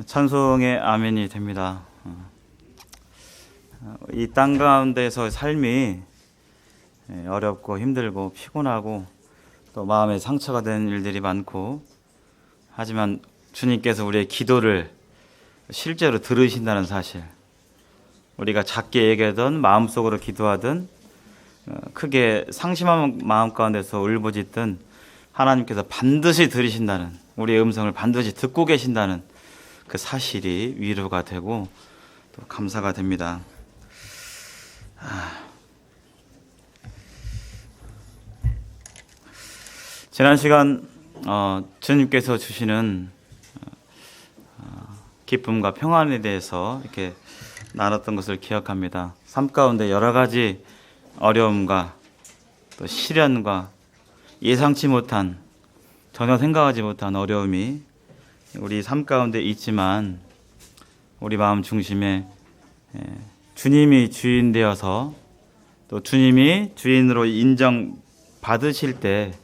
찬송의 아멘이 됩니다. 이 땅 가운데서 삶이 어렵고 힘들고 피곤하고 또 마음에 상처가 된 일들이 많고, 하지만 주님께서 우리의 기도를 실제로 들으신다는 사실, 우리가 작게 얘기하든 마음속으로 기도하든 크게 상심한 마음 가운데서 울부짖든 하나님께서 반드시 들으신다는, 우리의 음성을 반드시 듣고 계신다는 그 사실이 위로가 되고 또 감사가 됩니다. 지난 시간 주님께서 주시는 기쁨과 평안에 대해서 이렇게 나눴던 것을 기억합니다. 삶 가운데 여러 가지 어려움과 또 시련과 예상치 못한, 전혀 생각하지 못한 어려움이 우리 삶 가운데 있지만, 우리 마음 중심에 주님이 주인 되어서 또 주님이 주인으로 인정받으실 때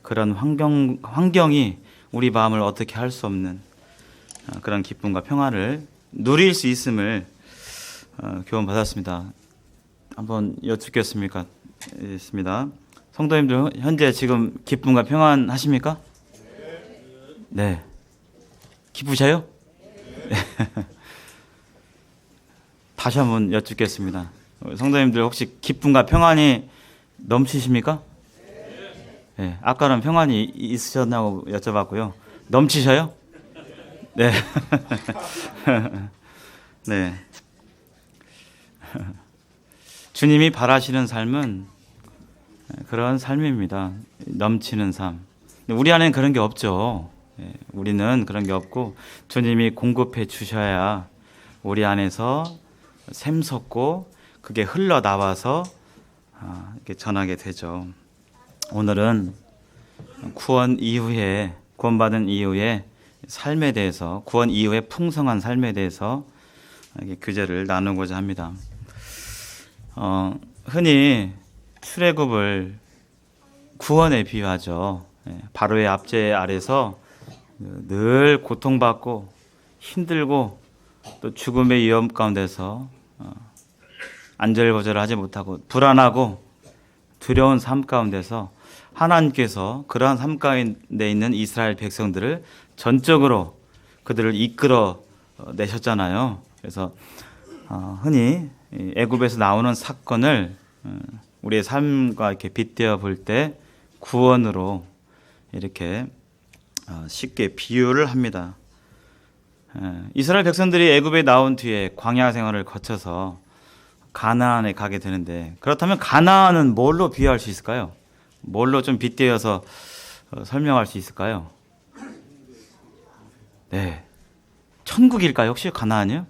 그런 환경이 우리 마음을 어떻게 할 수 없는 그런 기쁨과 평화를 누릴 수 있음을 교훈받았습니다. 한번 여쭙겠습니까? 있습니다. 성도님들, 현재 지금 기쁨과 평안 하십니까? 네. 기쁘셔요? 네. 다시 한번 여쭙겠습니다. 성도님들, 혹시 기쁨과 평안이 넘치십니까? 네. 아까는 평안이 있으셨냐고 여쭤봤고요. 넘치셔요? 네. 네. 주님이 바라시는 삶은 그런 삶입니다. 넘치는 삶. 우리 안에는 그런 게 없죠. 우리는 그런 게 없고, 주님이 공급해 주셔야 우리 안에서 샘솟고 그게 흘러나와서 이렇게 전하게 되죠. 오늘은 구원받은 이후에 삶에 대해서, 구원 이후의 풍성한 삶에 대해서 교제를 나누고자 합니다. 흔히 출애굽을 구원에 비유하죠. 바로의 압제 아래서 늘 고통받고 힘들고 또 죽음의 위험 가운데서 안절부절하지 못하고 불안하고 두려운 삶 가운데서 하나님께서 그러한 삶 가운데 있는 이스라엘 백성들을 전적으로 그들을 이끌어 내셨잖아요. 그래서 흔히 애굽에서 나오는 사건을 우리의 삶과 이렇게 빗대어 볼 때 구원으로 이렇게 쉽게 비유를 합니다. 이스라엘 백성들이 애굽에 나온 뒤에 광야 생활을 거쳐서 가나안에 가게 되는데, 그렇다면 가나안은 뭘로 비유할 수 있을까요? 뭘로 좀 빗대어서 설명할 수 있을까요? 네, 천국일까요? 혹시 가나안이요?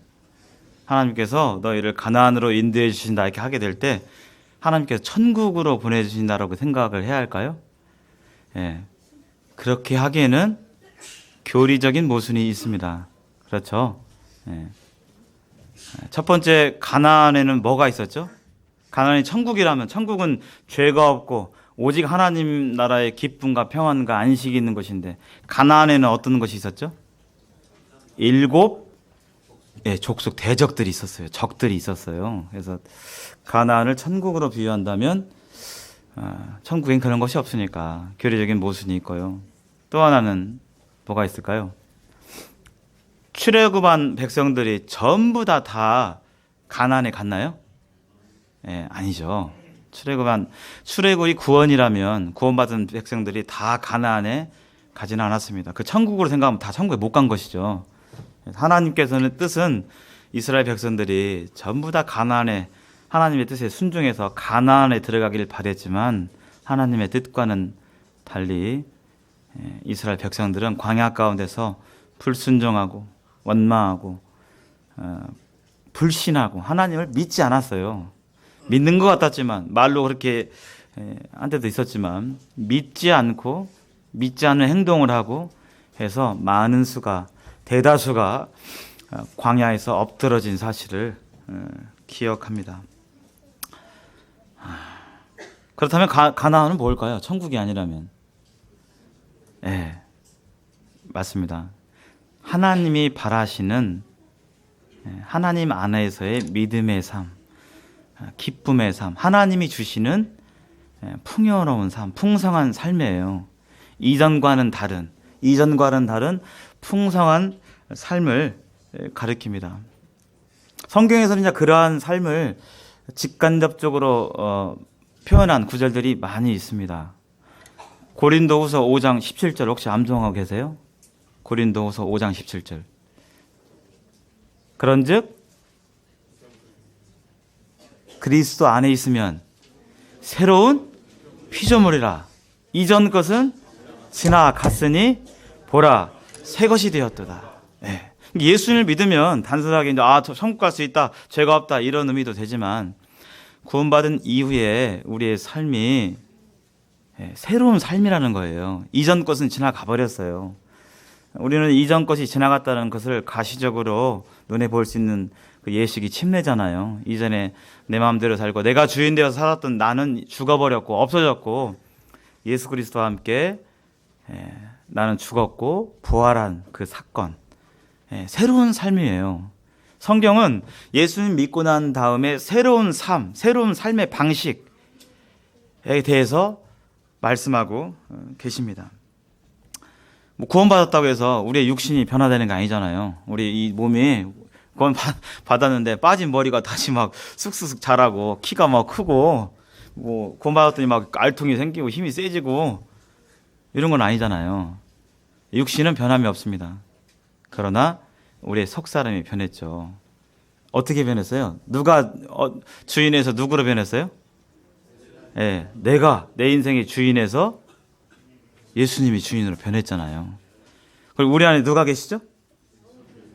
하나님께서 너희를 가나안으로 인도해 주신다 이렇게 하게 될 때 하나님께서 천국으로 보내주신다라고 생각을 해야 할까요? 예, 그렇게 하기에는 교리적인 모순이 있습니다. 그렇죠? 예. 첫 번째, 가나안에는 뭐가 있었죠? 가나안이 천국이라면, 천국은 죄가 없고 오직 하나님 나라의 기쁨과 평안과 안식이 있는 것인데, 가나안에는 어떤 것이 있었죠? 7 족속 대적들이 있었어요. 적들이 있었어요. 그래서 가나안을 천국으로 비유한다면 천국엔 그런 것이 없으니까 교리적인 모순이 있고요. 또 하나는 뭐가 있을까요? 출애굽한 백성들이 전부 다 가나안에 갔나요? 아니죠. 출애굽이 구원이라면 구원받은 백성들이 다 가나안에 가지는 않았습니다. 그 천국으로 생각하면 다 천국에 못 간 것이죠. 하나님께서는 뜻은 이스라엘 백성들이 전부 다 가나안에, 하나님의 뜻에 순종해서 가나안에 들어가기를 바랬지만, 하나님의 뜻과는 달리 이스라엘 백성들은 광야 가운데서 불순종하고 원망하고 불신하고 하나님을 믿지 않았어요. 믿는 것 같았지만, 말로 그렇게 한 때도 있었지만 믿지 않고 믿지 않는 행동을 하고 해서 많은 수가, 대다수가 광야에서 엎드러진 사실을 기억합니다. 그렇다면 가나안은 뭘까요? 천국이 아니라면. 맞습니다. 하나님이 바라시는 하나님 안에서의 믿음의 삶, 기쁨의 삶, 하나님이 주시는 풍요로운 삶, 풍성한 삶이에요. 이전과는 다른 풍성한 삶을 가리킵니다. 성경에서는 이제 그러한 삶을 직간접적으로 표현한 구절들이 많이 있습니다. 고린도후서 5장 17절 혹시 암송하고 계세요? 고린도후서 5장 17절. 그런즉 그리스도 안에 있으면 새로운 피조물이라. 이전 것은 지나갔으니 보라 새 것이 되었도다. 네. 예수님을 믿으면 단순하게 이제 천국 갈 수 있다, 죄가 없다 이런 의미도 되지만 구원받은 이후에 우리의 삶이 새로운 삶이라는 거예요. 이전 것은 지나가 버렸어요. 우리는 이전 것이 지나갔다는 것을 가시적으로 눈에 볼 수 있는 그 예식이 침례잖아요. 이전에 내 마음대로 살고 내가 주인 되어서 살았던 나는 죽어버렸고 없어졌고 예수 그리스도와 함께 나는 죽었고 부활한 그 사건, 새로운 삶이에요. 성경은 예수님 믿고 난 다음에 새로운 삶, 새로운 삶의 방식에 대해서 말씀하고 계십니다. 뭐 구원받았다고 해서 우리의 육신이 변화되는 게 아니잖아요. 우리 이 몸이 구원 받았는데 빠진 머리가 다시 막 쑥쑥 자라고 키가 막 크고 뭐 구원받았더니 막 알통이 생기고 힘이 세지고 이런 건 아니잖아요. 육신은 변함이 없습니다. 그러나 우리의 속사람이 변했죠. 어떻게 변했어요? 누가 주인에서 누구로 변했어요? 내가 내 인생의 주인에서 예수님이 주인으로 변했잖아요. 그리고 우리 안에 누가 계시죠?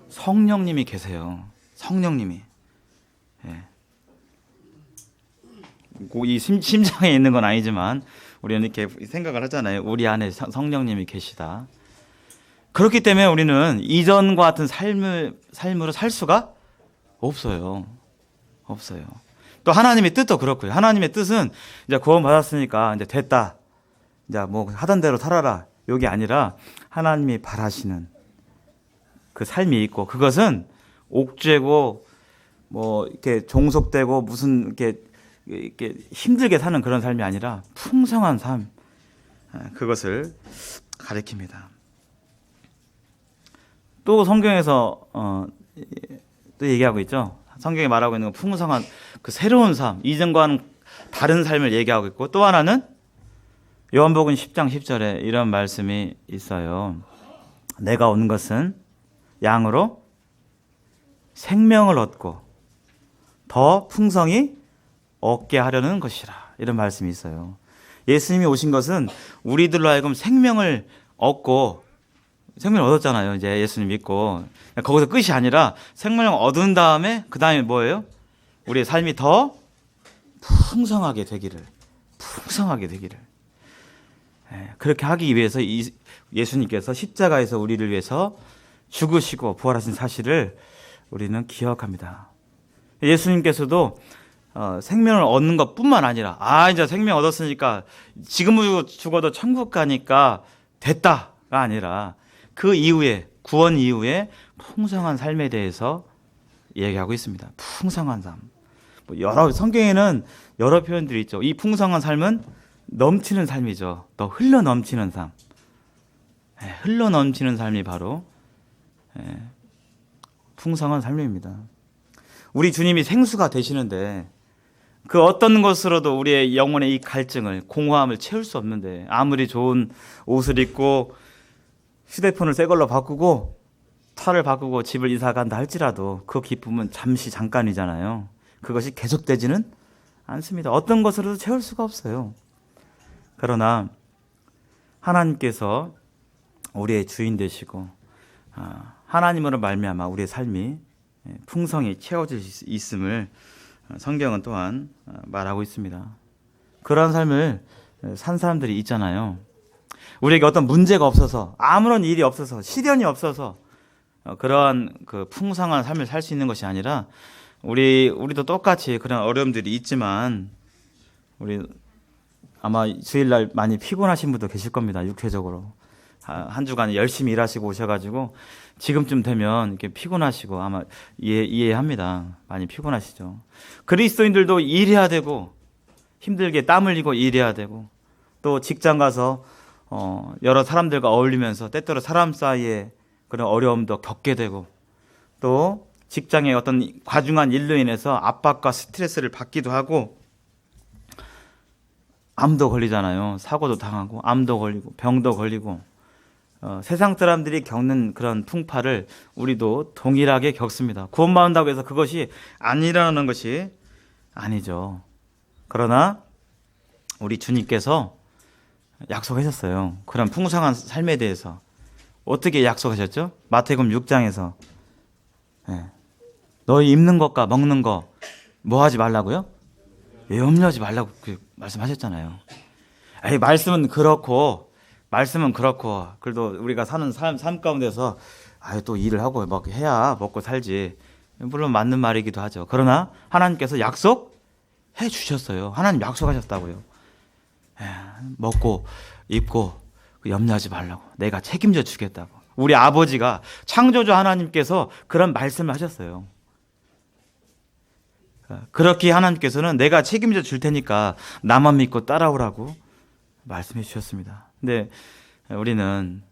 성령님이 계세요. 성령님이. 이 심장에 있는 건 아니지만 우리는 이렇게 생각을 하잖아요. 우리 안에 성령님이 계시다. 그렇기 때문에 우리는 이전과 같은 삶으로 살 수가 없어요. 또 하나님의 뜻도 그렇고요. 하나님의 뜻은 이제 구원 받았으니까 이제 됐다. 이제 뭐 하던 대로 살아라. 여기 아니라 하나님이 바라시는 그 삶이 있고 그것은 옥죄고 뭐 이렇게 종속되고 무슨 이렇게 힘들게 사는 그런 삶이 아니라 풍성한 삶, 그것을 가리킵니다. 또 성경에서 또 얘기하고 있죠. 성경에 말하고 있는 풍성한 그 새로운 삶, 이전과는 다른 삶을 얘기하고 있고 또 하나는 요한복음 10장 10절에 이런 말씀이 있어요. 내가 온 것은 양으로 생명을 얻고 더 풍성히 얻게 하려는 것이라. 이런 말씀이 있어요. 예수님이 오신 것은 우리들로 하여금 생명을 얻었잖아요. 이제 예수님 믿고. 거기서 끝이 아니라 생명을 얻은 다음에 그 다음에 뭐예요? 우리의 삶이 더 풍성하게 되기를. 그렇게 하기 위해서 예수님께서 십자가에서 우리를 위해서 죽으시고 부활하신 사실을 우리는 기억합니다. 예수님께서도 생명을 얻는 것뿐만 아니라 이제 생명 얻었으니까 지금 죽어도 천국 가니까 됐다가 아니라 그 이후에 구원 이후에 풍성한 삶에 대해서 얘기하고 있습니다. 풍성한 삶. 성경에는 여러 표현들이 있죠. 이 풍성한 삶은 넘치는 삶이죠. 더 흘러 넘치는 삶. 흘러 넘치는 삶이 바로 풍성한 삶입니다. 우리 주님이 생수가 되시는데 그 어떤 것으로도 우리의 영혼의 이 갈증을, 공허함을 채울 수 없는데 아무리 좋은 옷을 입고 휴대폰을 새 걸로 바꾸고 차를 바꾸고 집을 이사 간다 할지라도 그 기쁨은 잠깐이잖아요. 그것이 계속되지는 않습니다. 어떤 것으로도 채울 수가 없어요. 그러나 하나님께서 우리의 주인 되시고 하나님으로 말미암아 우리의 삶이 풍성히 채워질 수 있음을 성경은 또한 말하고 있습니다. 그러한 삶을 산 사람들이 있잖아요. 우리에게 어떤 문제가 없어서 아무런 일이 없어서 시련이 없어서 그러한 그 풍성한 삶을 살 수 있는 것이 아니라 우리도 똑같이 그런 어려움들이 있지만 우리 아마 주일날 많이 피곤하신 분도 계실 겁니다. 육체적으로 한 주간 열심히 일하시고 오셔가지고 지금쯤 되면 이렇게 피곤하시고 아마 이해합니다. 많이 피곤하시죠. 그리스도인들도 일해야 되고 힘들게 땀 흘리고 일해야 되고 또 직장 가서 여러 사람들과 어울리면서 때때로 사람 사이에 그런 어려움도 겪게 되고 또 직장의 어떤 과중한 일로 인해서 압박과 스트레스를 받기도 하고 암도 걸리잖아요. 사고도 당하고 암도 걸리고 병도 걸리고 세상 사람들이 겪는 그런 풍파를 우리도 동일하게 겪습니다. 구원받는다고 해서 그것이 안 일어나는 것이 아니죠. 그러나 우리 주님께서 약속하셨어요. 그런 풍성한 삶에 대해서 어떻게 약속하셨죠? 마태복음 6장에서 너희 입는 것과 먹는 거 뭐 하지 말라고요? 염려하지 말라고 말씀하셨잖아요. 말씀은 그렇고 그래도 우리가 사는 삶 가운데서 또 일을 하고 막 해야 먹고 살지. 물론 맞는 말이기도 하죠. 그러나 하나님께서 약속해 주셨어요. 하나님 약속하셨다고요. 먹고 입고 염려하지 말라고. 내가 책임져 주겠다고. 우리 아버지가 창조주 하나님께서 그런 말씀을 하셨어요. 그렇게 하나님께서는 내가 책임져 줄 테니까 나만 믿고 따라오라고 말씀해 주셨습니다. 근데 우리는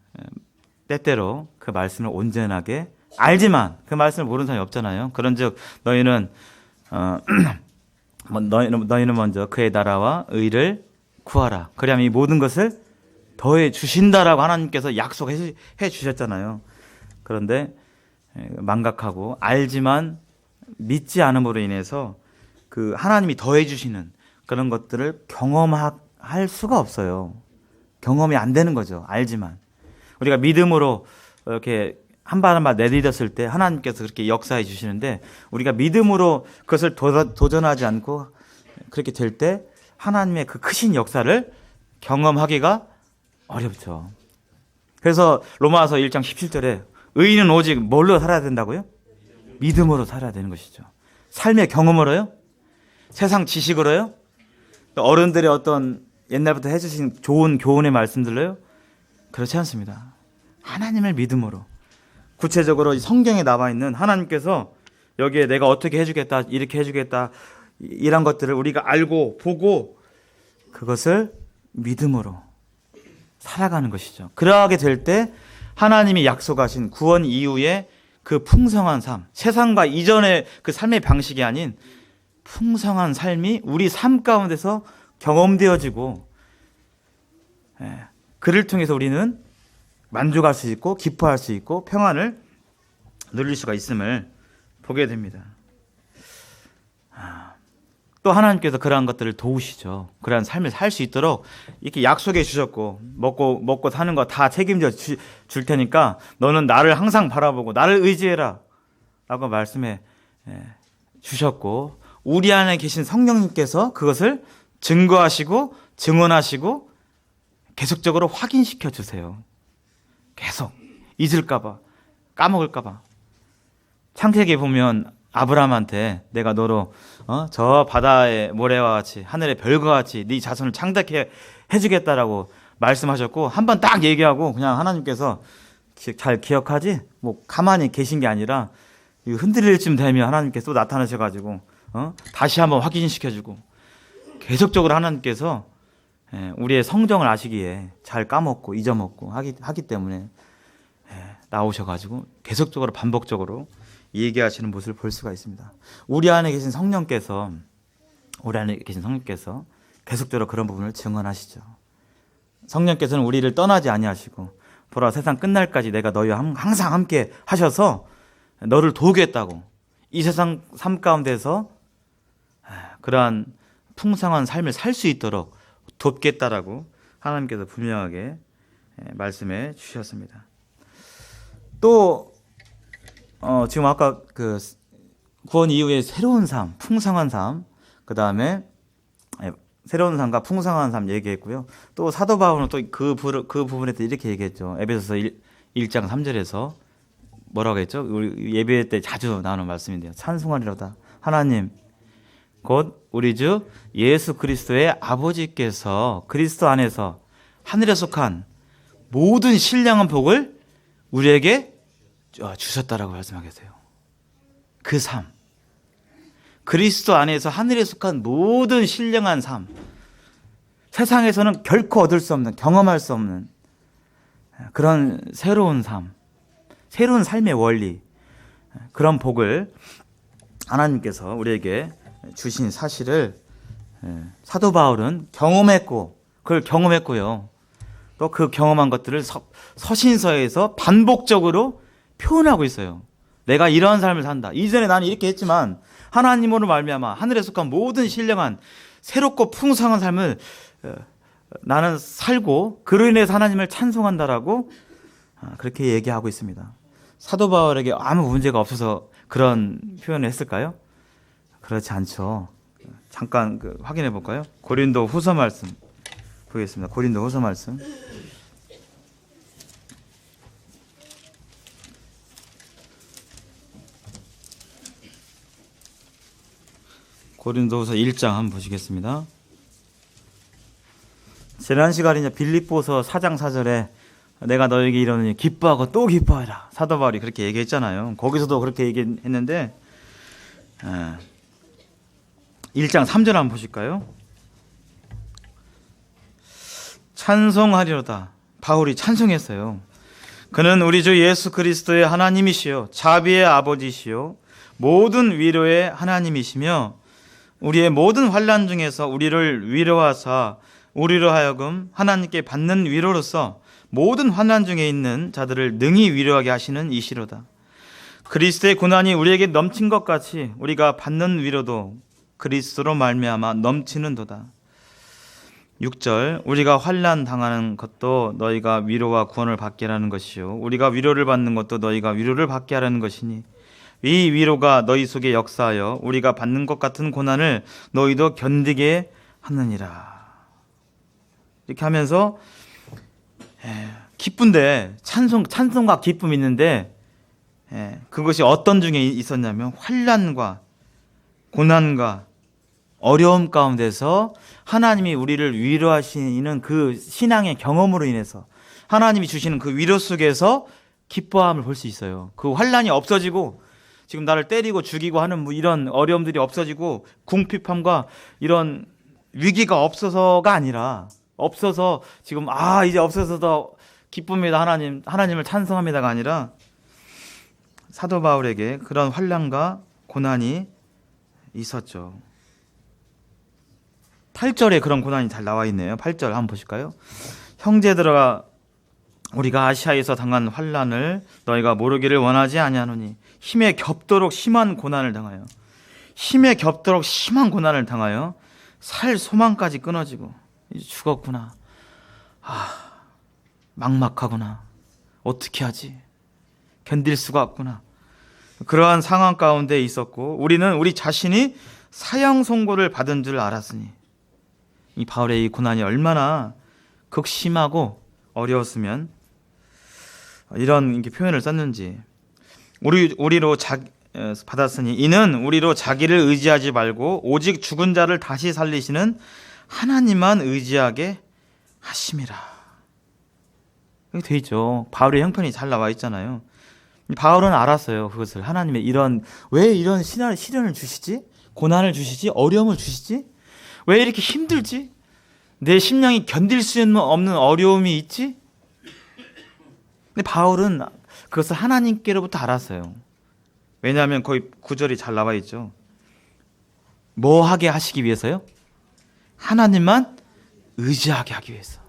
때때로 그 말씀을 온전하게 알지만 그 말씀을 모르는 사람이 없잖아요. 그런즉 너희는 먼저 그의 나라와 의를 구하라. 그리하면 이 모든 것을 더해 주신다라고 하나님께서 약속해 주셨잖아요. 그런데 망각하고 알지만 믿지 않음으로 인해서 그 하나님이 더해 주시는 그런 것들을 경험할 수가 없어요. 경험이 안 되는 거죠. 알지만 우리가 믿음으로 이렇게 한 발 한 발 내딛었을 때 하나님께서 그렇게 역사해 주시는데 우리가 믿음으로 그것을 도전하지 않고 그렇게 될 때 하나님의 그 크신 역사를 경험하기가 어렵죠. 그래서 로마서 1장 17절에 의인은 오직 뭘로 살아야 된다고요? 믿음으로 살아야 되는 것이죠. 삶의 경험으로요? 세상 지식으로요? 어른들의 어떤 옛날부터 해주신 좋은 교훈의 말씀들로요? 그렇지 않습니다. 하나님을 믿음으로 구체적으로 성경에 나와 있는 하나님께서 여기에 내가 어떻게 해주겠다, 이렇게 해주겠다 이런 것들을 우리가 알고 보고 그것을 믿음으로 살아가는 것이죠. 그러하게 될 때 하나님이 약속하신 구원 이후에 그 풍성한 삶, 세상과 이전의 그 삶의 방식이 아닌 풍성한 삶이 우리 삶 가운데서 경험되어지고 그를 통해서 우리는 만족할 수 있고 기뻐할 수 있고 평안을 누릴 수가 있음을 보게 됩니다. 또 하나님께서 그러한 것들을 도우시죠. 그러한 삶을 살 수 있도록 이렇게 약속해 주셨고 먹고 사는 거 다 책임져 줄 테니까 너는 나를 항상 바라보고 나를 의지해라 라고 말씀해 주셨고 우리 안에 계신 성령님께서 그것을 증거하시고 증언하시고 계속적으로 확인시켜 주세요. 계속 잊을까 봐 까먹을까 봐. 창세기에 보면 아브라함한테 내가 너로 저 바다의 모래와 같이 하늘의 별과 같이 네 자손을 창대케 해주겠다라고 말씀하셨고 한 번 딱 얘기하고 그냥 하나님께서 잘 기억하지? 뭐 가만히 계신 게 아니라 흔들릴 쯤 되면 하나님께서 또 나타나셔가지고 다시 한번 확인시켜주고 계속적으로 하나님께서 우리의 성정을 아시기에 잘 까먹고 잊어먹고 하기 때문에 나오셔가지고 계속적으로 반복적으로 얘기하시는 모습을 볼 수가 있습니다. 우리 안에 계신 성령께서 계속적으로 그런 부분을 증언하시죠. 성령께서는 우리를 떠나지 아니하시고 보라 세상 끝날까지 내가 너희와 항상 함께 하셔서 너를 도우겠다고 이 세상 삶 가운데서 그러한 풍성한 삶을 살 수 있도록 돕겠다라고 하나님께서 분명하게 말씀해 주셨습니다. 또 지금 아까 그 구원 이후에 새로운 삶, 풍성한 삶, 그 다음에 새로운 삶과 풍성한 삶 얘기했고요. 또 사도 바울은 또 그 부분에 또 이렇게 얘기했죠. 에베소서 1장 3절에서 뭐라고 했죠? 우리 예배 때 자주 나오는 말씀인데요. 찬송하리로다. 하나님 곧 우리 주 예수 그리스도의 아버지께서 그리스도 안에서 하늘에 속한 모든 신령한 복을 우리에게 주셨다라고 말씀하고 계세요. 그 삶, 그리스도 안에서 하늘에 속한 모든 신령한 삶, 세상에서는 결코 얻을 수 없는, 경험할 수 없는 그런 새로운 삶, 새로운 삶의 원리, 그런 복을 하나님께서 우리에게 주신 사실을 사도 바울은 경험했고, 그걸 경험했고요. 또 그 경험한 것들을 서신서에서 반복적으로 표현하고 있어요. 내가 이러한 삶을 산다. 이전에 나는 이렇게 했지만 하나님으로 말미암아 하늘에 속한 모든 신령한 새롭고 풍성한 삶을 나는 살고 그로 인해서 하나님을 찬송한다라고 그렇게 얘기하고 있습니다. 사도 바울에게 아무 문제가 없어서 그런 표현을 했을까요? 그렇지 않죠. 잠깐 확인해 볼까요? 고린도 후서 말씀 보겠습니다. 고린도 후서 말씀. 고린도후서 1장 한번 보시겠습니다. 지난 시간에 이제 빌립보서 4장 4절에 내가 너에게 이러느니 기뻐하고 또 기뻐하라. 사도 바울이 그렇게 얘기했잖아요. 거기서도 그렇게 얘기했는데 1장 3절 한번 보실까요? 찬송하리로다. 바울이 찬송했어요. 그는 우리 주 예수 그리스도의 하나님이시요 자비의 아버지시요 모든 위로의 하나님이시며 우리의 모든 환난 중에서 우리를 위로하사 우리로 하여금 하나님께 받는 위로로서 모든 환난 중에 있는 자들을 능히 위로하게 하시는 이시로다. 그리스도의 고난이 우리에게 넘친 것 같이 우리가 받는 위로도 그리스도로 말미암아 넘치는도다. 6절 우리가 환난 당하는 것도 너희가 위로와 구원을 받게 하라는 것이요 우리가 위로를 받는 것도 너희가 위로를 받게 하라는 것이니 이 위로가 너희 속에 역사하여 우리가 받는 것 같은 고난을 너희도 견디게 하느니라. 이렇게 하면서 기쁜데 찬송과 기쁨이 있는데 그것이 어떤 중에 있었냐면 환난과 고난과 어려움 가운데서 하나님이 우리를 위로하시는 그 신앙의 경험으로 인해서 하나님이 주시는 그 위로 속에서 기뻐함을 볼 수 있어요. 그 환난이 없어지고 지금 나를 때리고 죽이고 하는 뭐 이런 어려움들이 없어지고 궁핍함과 이런 위기가 없어서가 아니라 없어서 지금 이제 없어서 더 기쁩니다. 하나님을 찬송합니다가 아니라 사도 바울에게 그런 환난과 고난이 있었죠. 8절에 그런 고난이 잘 나와 있네요. 8절 한번 보실까요? 형제들아 우리가 아시아에서 당한 환난을 너희가 모르기를 원하지 아니하노니 힘에 겹도록 심한 고난을 당하여 살 소망까지 끊어지고 이제 죽었구나. 막막하구나. 어떻게 하지? 견딜 수가 없구나. 그러한 상황 가운데 있었고 우리는 우리 자신이 사형 선고를 받은 줄 알았으니 이 바울의 이 고난이 얼마나 극심하고 어려웠으면 이런 표현을 썼는지 우리로 받았으니 이는 우리로 자기를 의지하지 말고 오직 죽은 자를 다시 살리시는 하나님만 의지하게 하심이라. 이렇게 돼 있죠. 바울의 형편이 잘 나와 있잖아요. 바울은 알았어요. 그것을 하나님의 왜 이런 시련을 주시지? 고난을 주시지? 어려움을 주시지? 왜 이렇게 힘들지? 내 심령이 견딜 수 없는 어려움이 있지? 근데 바울은 그것을 하나님께로부터 알았어요. 왜냐하면 거의 9절이 잘 나와 있죠. 뭐 하게 하시기 위해서요? 하나님만 의지하게 하기 위해서.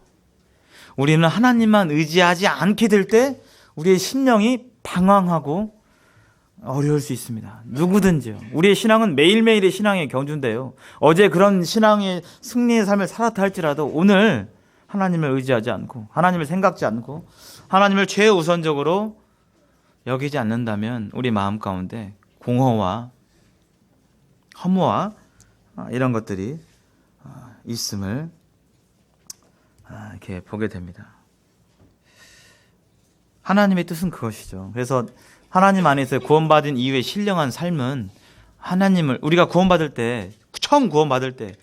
우리는 하나님만 의지하지 않게 될 때 우리의 심령이 방황하고 어려울 수 있습니다. 누구든지요. 우리의 신앙은 매일매일의 신앙의 경주인데요. 어제 그런 신앙의 승리의 삶을 살았다 할지라도 오늘 하나님을 의지하지 않고 하나님을 생각지 않고 하나님을 최우선적으로 여기지 않는다면 우리 마음 가운데 공허와 허무와 이런 것들이 있음을 이렇게 보게 됩니다. 하나님의 뜻은 그것이죠. 그래서 하나님 안에서 구원받은 이후의 신령한 삶은 하나님을 우리가 구원받을 때 처음 구원받을 때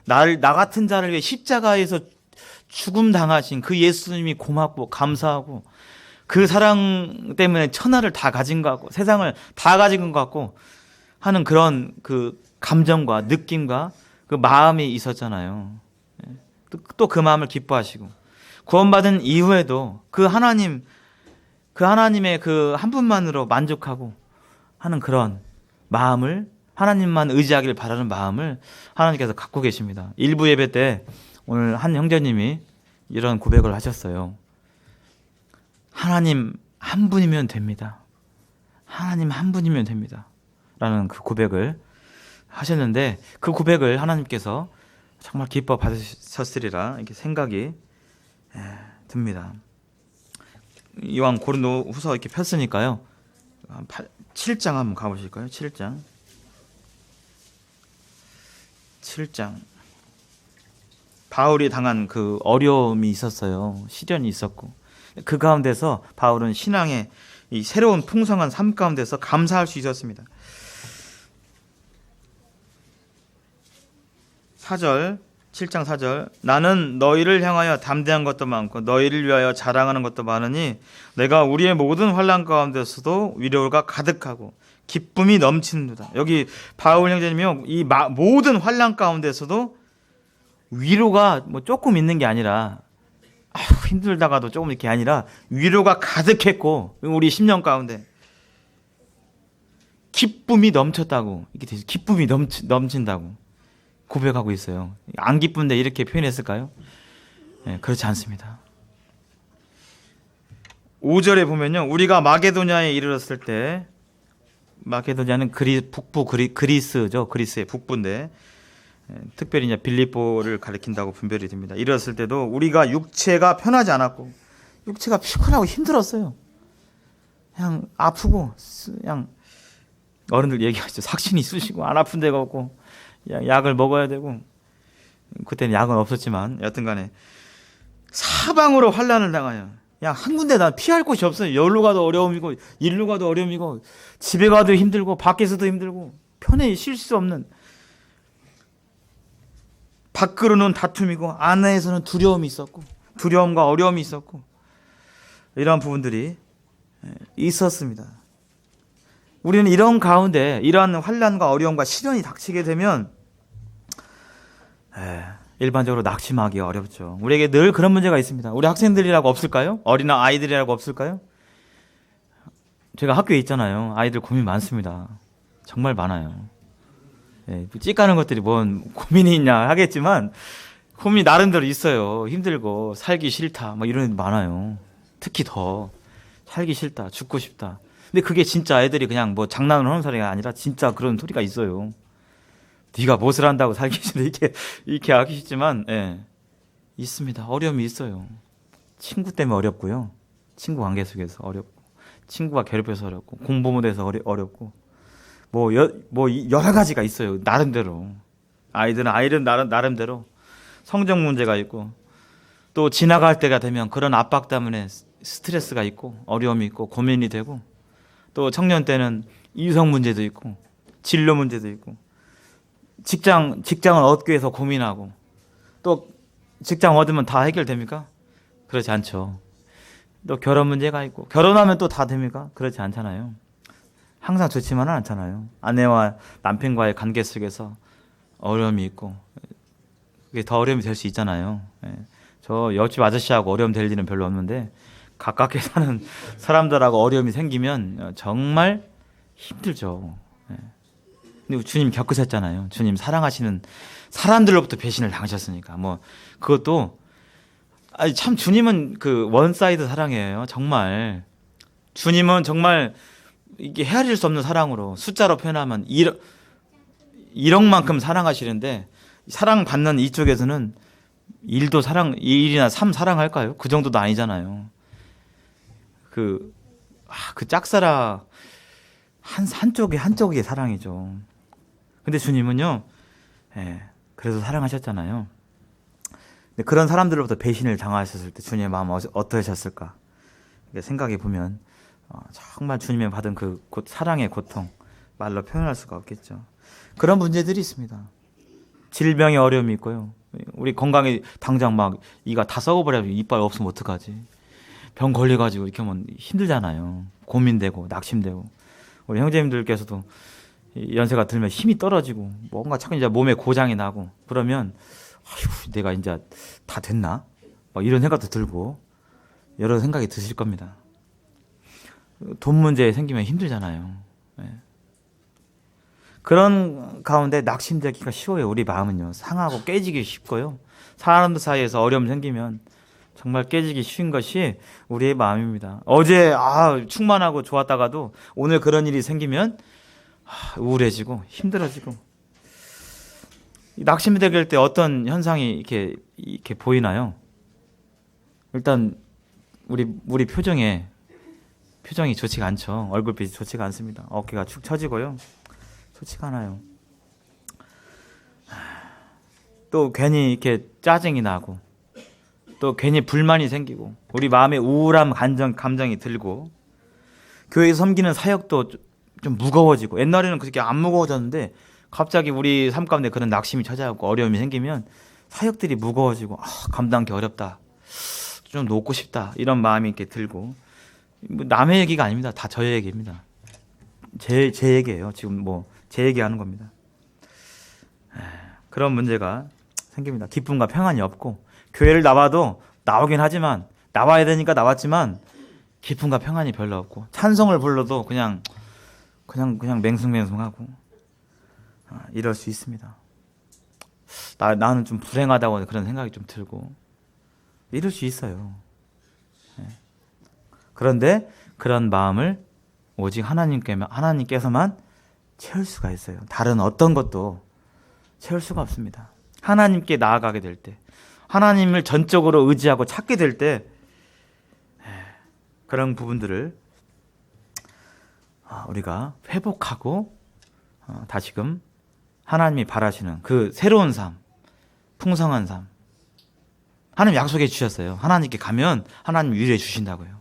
나 같은 자를 위해 십자가에서 죽음 당하신 그 예수님이 고맙고 감사하고 그 사랑 때문에 천하를 다 가진 것 같고 세상을 다 가진 것 같고 하는 그런 그 감정과 느낌과 그 마음이 있었잖아요. 또 그 마음을 기뻐하시고 구원받은 이후에도 그 하나님의 그 한 분만으로 만족하고 하는 그런 마음을 하나님만 의지하기를 바라는 마음을 하나님께서 갖고 계십니다. 일부 예배 때 오늘 한 형제님이 이런 고백을 하셨어요. 하나님 한 분이면 됩니다. 하나님 한 분이면 됩니다. 라는 그 고백을 하셨는데 그 고백을 하나님께서 정말 기뻐 받으셨으리라 이렇게 생각이 듭니다. 이왕 고린도 후서 이렇게 폈으니까요. 7장 한번 가보실까요? 7장. 바울이 당한 그 어려움이 있었어요. 시련이 있었고 그 가운데서 바울은 신앙의 이 새로운 풍성한 삶 가운데서 감사할 수 있었습니다. 7장 4절 나는 너희를 향하여 담대한 것도 많고 너희를 위하여 자랑하는 것도 많으니 내가 우리의 모든 환난 가운데서도 위로가 가득하고 기쁨이 넘치는도다. 여기 바울 형제님이요, 이 모든 환난 가운데서도 위로가 뭐 조금 있는 게 아니라 힘들다가도 조금 이렇게 아니라 위로가 가득했고 우리 심령 가운데 기쁨이 넘쳤다고 이렇게 되죠. 기쁨이 넘친다고 고백하고 있어요. 안 기쁜데 이렇게 표현했을까요? 네, 그렇지 않습니다. 5절에 보면요, 우리가 마게도냐에 이르렀을 때 마게도냐는 북부 그리스죠. 그리스의 북부인데 특별히 이제 빌립보를 가리킨다고 분별이 됩니다. 이랬을 때도 우리가 육체가 편하지 않았고 육체가 피곤하고 힘들었어요. 그냥 아프고 그냥 어른들 얘기하죠. 삭신이 쑤시고 안 아픈 데가 없고 약을 먹어야 되고 그때는 약은 없었지만 여튼간에 사방으로 환난을 당하여 야, 한 군데 난 피할 곳이 없어요. 여기로 가도 어려움이고 일로 가도 어려움이고 집에 가도 힘들고 밖에서도 힘들고 편히 쉴 수 없는 밖으로는 다툼이고 안에서는 두려움이 있었고 두려움과 어려움이 있었고 이러한 부분들이 있었습니다. 우리는 이런 가운데 이러한 환난과 어려움과 시련이 닥치게 되면 일반적으로 낙심하기 어렵죠. 우리에게 늘 그런 문제가 있습니다. 우리 학생들이라고 없을까요? 어린 아이들이라고 없을까요? 제가 학교에 있잖아요. 아이들 고민 많습니다. 정말 많아요. 찌까는 것들이 뭔 고민이 있냐 하겠지만 고민이 나름대로 있어요. 힘들고 살기 싫다 막 이런 애들 많아요. 특히 더 살기 싫다, 죽고 싶다. 근데 그게 진짜 애들이 그냥 뭐 장난을 하는 소리가 아니라 진짜 그런 소리가 있어요. 네가 무엇을 한다고 살기 싫어 이렇게 하기 쉽지만 있습니다. 어려움이 있어요. 친구 때문에 어렵고요. 친구 관계 속에서 어렵고 친구가 괴롭혀서 어렵고 공부 못해서 어렵고 뭐 여러 가지가 있어요. 나름대로 아이들은 나름대로 성적 문제가 있고 또 지나갈 때가 되면 그런 압박 때문에 스트레스가 있고 어려움이 있고 고민이 되고 또 청년 때는 이성 문제도 있고 진로 문제도 있고 직장을 얻기 위해서 고민하고 또 직장 얻으면 다 해결됩니까? 그렇지 않죠. 또 결혼 문제가 있고 결혼하면 또 다 됩니까? 그렇지 않잖아요. 항상 좋지만은 않잖아요. 아내와 남편과의 관계 속에서 어려움이 있고 그게 더 어려움이 될 수 있잖아요. 저 옆집 아저씨하고 어려움 될 일은 별로 없는데 가깝게 사는 사람들하고 어려움이 생기면 정말 힘들죠. 근데 주님 겪으셨잖아요. 주님 사랑하시는 사람들로부터 배신을 당하셨으니까 뭐 그것도 참 주님은 그 원사이드 사랑이에요. 정말 주님은 정말 이게 헤아릴 수 없는 사랑으로 숫자로 표현하면 1억만큼 사랑하시는데 사랑받는 이쪽에서는 1이나 3 사랑할까요? 그 정도도 아니잖아요. 그 짝사랑 한쪽의 사랑이죠. 근데 주님은요, 그래서 사랑하셨잖아요. 근데 그런 사람들로부터 배신을 당하셨을 때 주님의 마음은 어떠셨을까? 생각해 보면 정말 주님의 받은 그 사랑의 고통 말로 표현할 수가 없겠죠. 그런 문제들이 있습니다. 질병의 어려움이 있고요. 우리 건강에 당장 막 이가 다 썩어버려 이빨 없으면 어떡하지? 병 걸려가지고 이렇게 하면 힘들잖아요. 고민되고 낙심되고. 우리 형제님들께서도 연세가 들면 힘이 떨어지고 뭔가 자꾸 이제 몸에 고장이 나고 그러면 아이고 내가 이제 다 됐나? 막 이런 생각도 들고 여러 생각이 드실 겁니다. 돈 문제 생기면 힘들잖아요. 네. 그런 가운데 낙심되기가 쉬워요. 우리 마음은요. 상하고 깨지기 쉽고요. 사람들 사이에서 어려움 생기면 정말 깨지기 쉬운 것이 우리의 마음입니다. 어제 충만하고 좋았다가도 오늘 그런 일이 생기면 우울해지고 힘들어지고. 낙심이 될 때 어떤 현상이 이렇게 보이나요? 일단 우리 표정이 좋지가 않죠. 얼굴빛이 좋지가 않습니다. 어깨가 축 처지고요. 좋지가 않아요. 또 괜히 이렇게 짜증이 나고 또 괜히 불만이 생기고 우리 마음에 우울한 감정이 들고 교회 섬기는 사역도 좀 무거워지고 옛날에는 그렇게 안 무거워졌는데 갑자기 우리 삶 가운데 그런 낙심이 찾아오고 어려움이 생기면 사역들이 무거워지고 감당하기 어렵다. 좀 놓고 싶다. 이런 마음이 이렇게 들고 뭐 남의 얘기가 아닙니다. 다 저의 얘기입니다. 제 얘기예요. 지금 제 얘기하는 겁니다. 그런 문제가 생깁니다. 기쁨과 평안이 없고 교회를 나오긴 하지만 나와야 되니까 나왔지만 기쁨과 평안이 별로 없고 찬송을 불러도 그냥 맹숭맹숭하고 이럴 수 있습니다. 나는 좀 불행하다고 그런 생각이 좀 들고 이럴 수 있어요. 그런데 그런 마음을 오직 하나님께서만 채울 수가 있어요. 다른 어떤 것도 채울 수가 없습니다. 하나님께 나아가게 될 때, 하나님을 전적으로 의지하고 찾게 될 때 그런 부분들을 우리가 회복하고 다시금 하나님이 바라시는 그 새로운 삶, 풍성한 삶 하나님 약속해 주셨어요. 하나님께 가면 하나님 위로해 주신다고요.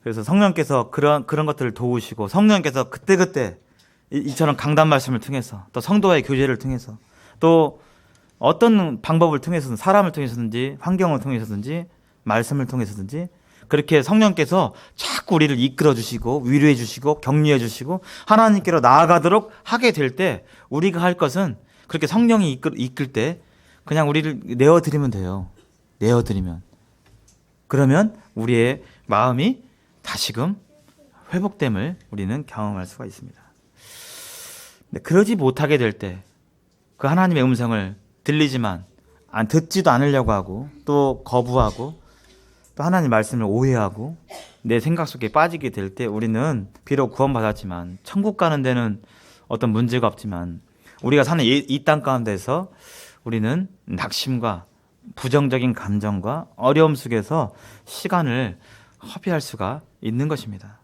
그래서 성령께서 그런 것들을 도우시고 성령께서 그때그때 이처럼 강단 말씀을 통해서 또 성도와의 교제를 통해서 또 어떤 방법을 통해서든 사람을 통해서든지 환경을 통해서든지 말씀을 통해서든지 그렇게 성령께서 자꾸 우리를 이끌어 주시고 위로해 주시고 격려해 주시고 하나님께로 나아가도록 하게 될 때 우리가 할 것은 그렇게 성령이 이끌 때 그냥 우리를 내어드리면 돼요. 내어드리면. 그러면 우리의 마음이 다시금 회복됨을 우리는 경험할 수가 있습니다. 근데 그러지 못하게 될 때 그 하나님의 음성을 들리지만 듣지도 않으려고 하고 또 거부하고 또 하나님 말씀을 오해하고 내 생각 속에 빠지게 될 때 우리는 비록 구원받았지만 천국 가는 데는 어떤 문제가 없지만 우리가 사는 이 땅 가운데서 우리는 낙심과 부정적인 감정과 어려움 속에서 시간을 허비할 수가 있는 것입니다.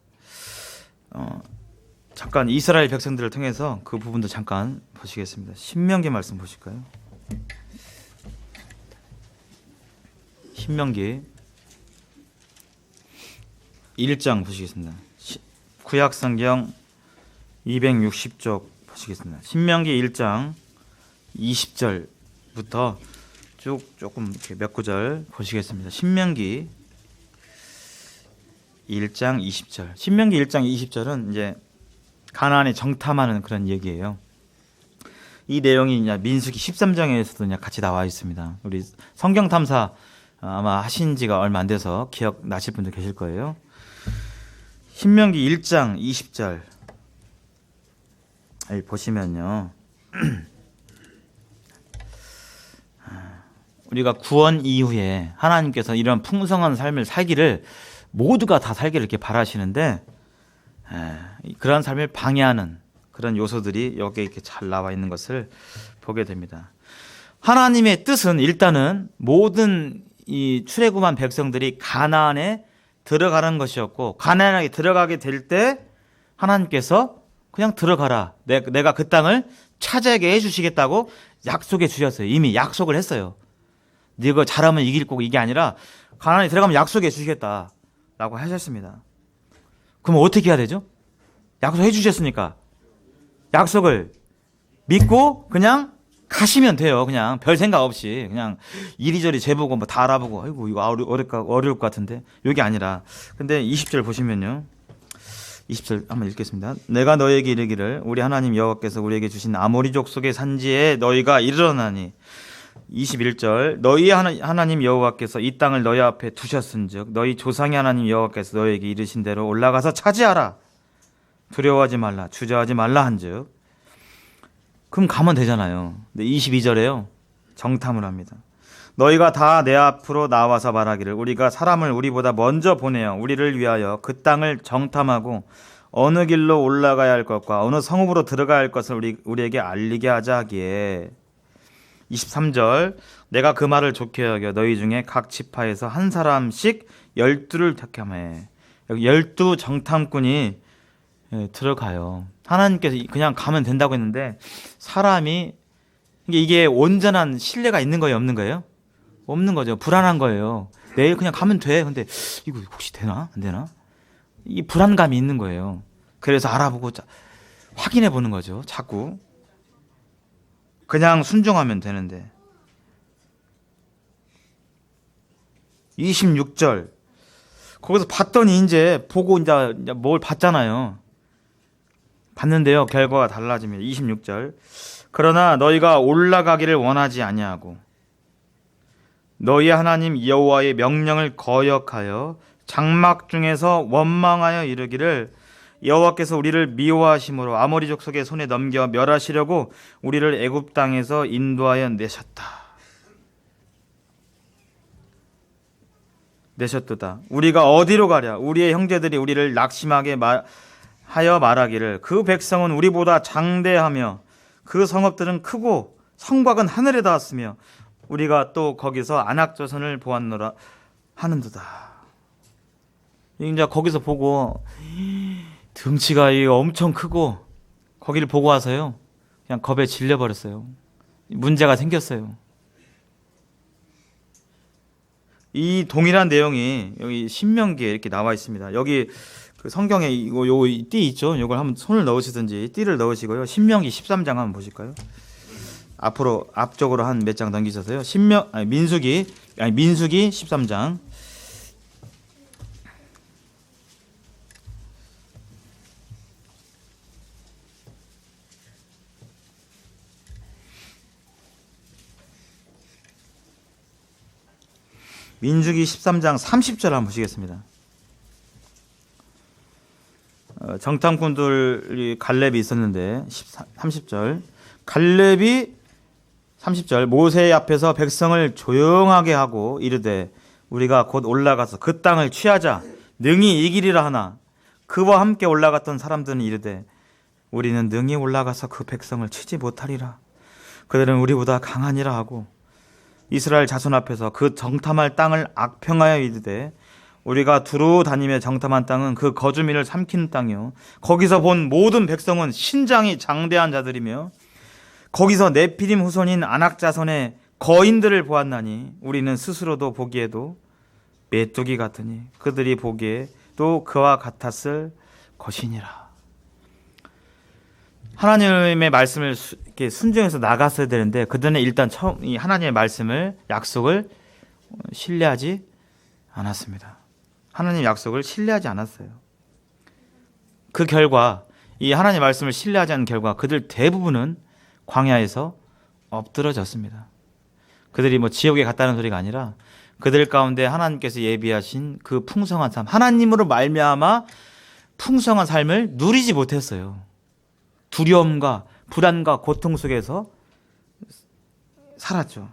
잠깐 이스라엘 백성들을 통해서 그 부분도 잠깐 보시겠습니다. 신명기 말씀 보실까요? 신명기 1장 보시겠습니다. 구약성경 260쪽 보시겠습니다. 신명기 1장 20절부터 조금 이렇게 몇 구절 보시겠습니다. 신명기 1장 20절. 신명기 1장 20절은 이제 가나안에 정탐하는 그런 얘기예요. 이 내용이 이제 민수기 13장에서도 같이 나와 있습니다. 우리 성경 탐사 아마 하신 지가 얼마 안 돼서 기억나실 분들 계실 거예요. 신명기 1장 20절 보시면요. 우리가 구원 이후에 하나님께서 이런 풍성한 삶을 살기를 모두가 다 살기를 이렇게 바라시는데 그러한 삶을 방해하는 그런 요소들이 여기에 이렇게 잘 나와 있는 것을 보게 됩니다. 하나님의 뜻은 일단은 모든 이 출애굽한 백성들이 가나안에 들어가는 것이었고 가나안에 들어가게 될 때 하나님께서 그냥 들어가라. 내가 그 땅을 차지하게 해주시겠다고 약속해 주셨어요. 이미 약속을 했어요. 네가 잘하면 이길 거고 이게 아니라 가나안에 들어가면 약속해 주시겠다라고 하셨습니다. 그럼 어떻게 해야 되죠? 약속해 주셨으니까 약속을 믿고 그냥 가시면 돼요. 그냥 별 생각 없이 그냥 이리저리 재보고 뭐 다 알아보고 아이고 이거 어려울 것 같은데 여기 아니라. 근데 20절 보시면요. 20절 한번 읽겠습니다. 내가 너에게 이르기를 우리 하나님 여호와께서 우리에게 주신 아모리 족속의 산지에 너희가 이르러나니. 21절 너희 하나님 여호와께서 이 땅을 너희 앞에 두셨은즉 너희 조상의 하나님 여호와께서 너희에게 이르신 대로 올라가서 차지하라. 두려워하지 말라 주저하지 말라 한즉. 그럼 가면 되잖아요. 근데 22절에요. 정탐을 합니다. 너희가 다 내 앞으로 나와서 말하기를 우리가 사람을 우리보다 먼저 보내어 우리를 위하여 그 땅을 정탐하고 어느 길로 올라가야 할 것과 어느 성읍으로 들어가야 할 것을 우리에게 알리게 하자 하기에. 23절 내가 그 말을 좋게 여겨 너희 중에 각 지파에서 한 사람씩 12를 택하매. 여기 12 정탐꾼이 들어가요. 하나님께서 그냥 가면 된다고 했는데 사람이 이게 온전한 신뢰가 있는 거예요, 없는 거예요? 없는 거죠. 불안한 거예요. 내일 그냥 가면 돼. 근데 이거 혹시 되나? 안 되나? 이 불안감이 있는 거예요. 그래서 알아보고 확인해 보는 거죠. 자꾸. 그냥 순종하면 되는데. 26절 거기서 봤더니 이제 보고 이제 뭘 봤잖아요. 봤는데요. 결과가 달라집니다. 26절 그러나 너희가 올라가기를 원하지 아니하고 너희 하나님 여호와의 명령을 거역하여 장막 중에서 원망하여 이르기를 여호와께서 우리를 미워하심으로 아모리 족속의 손에 넘겨 멸하시려고 우리를 애굽 땅에서 인도하여 내셨도다. 우리가 어디로 가랴? 우리의 형제들이 우리를 낙심하게 하여 말하기를 그 백성은 우리보다 장대하며 그 성읍들은 크고 성곽은 하늘에 닿았으며 우리가 또 거기서 안악조선을 보았노라 하는도다. 이제 거기서 보고 등치가 엄청 크고 거기를 보고 와서요 그냥 겁에 질려버렸어요. 문제가 생겼어요. 이 동일한 내용이 여기 신명기에 이렇게 나와 있습니다. 여기 그 성경에 요 띠 있죠? 요걸 한번 손을 넣으시든지 띠를 넣으시고요. 신명기 13장 한번 보실까요? 앞쪽으로 한 몇 장 넘기셔서요. 민수기 13장. 민수기 13장 30절 한번 보시겠습니다. 정탐꾼들이 갈렙이 있었는데 30절 갈렙이 30절 모세 앞에서 백성을 조용하게 하고 이르되 우리가 곧 올라가서 그 땅을 취하자 능히 이기리라 하나 그와 함께 올라갔던 사람들은 이르되 우리는 능히 올라가서 그 백성을 치지 못하리라 그들은 우리보다 강하니라 하고 이스라엘 자손 앞에서 그 정탐할 땅을 악평하여 이르되 우리가 두루 다니며 정탐한 땅은 그 거주민을 삼키는 땅이요 거기서 본 모든 백성은 신장이 장대한 자들이며 거기서 네피림 후손인 아낙 자손의 거인들을 보았나니 우리는 스스로도 보기에도 메뚜기 같으니 그들이 보기에 또 그와 같았을 것이니라. 하나님의 말씀을 이렇게 순종해서 나갔어야 되는데 그들은 일단 처음 이 하나님의 말씀을 약속을 신뢰하지 않았습니다. 하나님의 약속을 신뢰하지 않았어요. 그 결과 이 하나님의 말씀을 신뢰하지 않은 결과 그들 대부분은 광야에서 엎드러졌습니다. 그들이 지옥에 갔다는 소리가 아니라 그들 가운데 하나님께서 예비하신 그 풍성한 삶, 하나님으로 말미암아 풍성한 삶을 누리지 못했어요. 두려움과 불안과 고통 속에서 살았죠.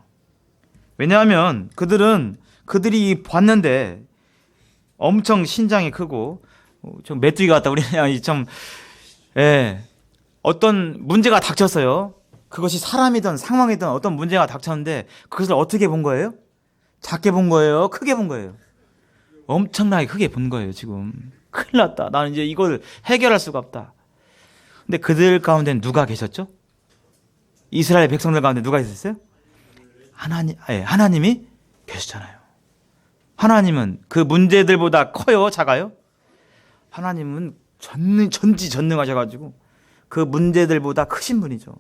왜냐하면 그들이 봤는데 엄청 신장이 크고 좀 메뚜기 같다. 우리 그냥 좀 어떤 문제가 닥쳤어요. 그것이 사람이든 상황이든 어떤 문제가 닥쳤는데 그것을 어떻게 본 거예요? 작게 본 거예요? 크게 본 거예요? 엄청나게 크게 본 거예요. 지금 큰일 났다. 나는 이제 이걸 해결할 수가 없다. 근데 그들 가운데 누가 계셨죠? 이스라엘 백성들 가운데 누가 있었어요? 하나님이 계셨잖아요. 하나님은 그 문제들보다 커요? 작아요? 하나님은 전지전능하셔가지고 그 문제들보다 크신 분이죠.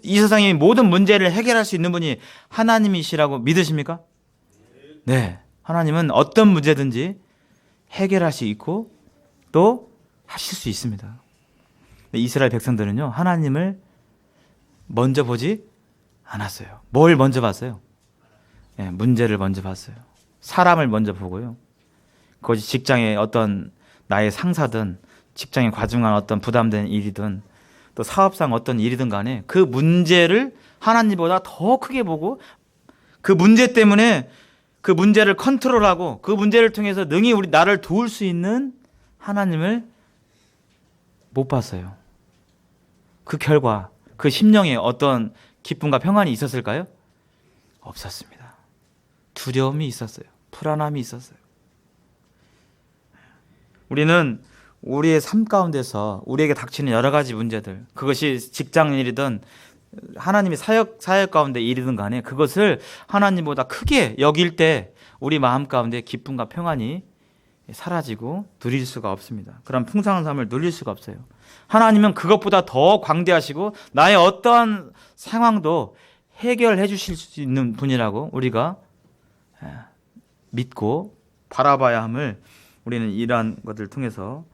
이 세상의 모든 문제를 해결할 수 있는 분이 하나님이시라고 믿으십니까? 네. 하나님은 어떤 문제든지 해결할 수 있고 또 하실 수 있습니다. 이스라엘 백성들은요, 하나님을 먼저 보지 않았어요. 뭘 먼저 봤어요? 네, 문제를 먼저 봤어요. 사람을 먼저 보고요. 그것이 직장의 어떤 나의 상사든 직장에 과중한 어떤 부담된 일이든 또 사업상 어떤 일이든 간에 그 문제를 하나님보다 더 크게 보고 그 문제 때문에 그 문제를 컨트롤하고 그 문제를 통해서 능히 나를 도울 수 있는 하나님을 못 봤어요. 그 결과 그 심령에 어떤 기쁨과 평안이 있었을까요? 없었습니다. 두려움이 있었어요. 불안함이 있었어요. 우리는 우리의 삶 가운데서 우리에게 닥치는 여러 가지 문제들, 그것이 직장 일이든 하나님의 사역 가운데 일이든 간에 그것을 하나님보다 크게 여길 때 우리 마음 가운데 기쁨과 평안이 사라지고 누릴 수가 없습니다. 그런 풍성한 삶을 누릴 수가 없어요. 하나님은 그것보다 더 광대하시고 나의 어떠한 상황도 해결해 주실 수 있는 분이라고 우리가 믿고 바라봐야 함을 우리는 이러한 것들을 통해서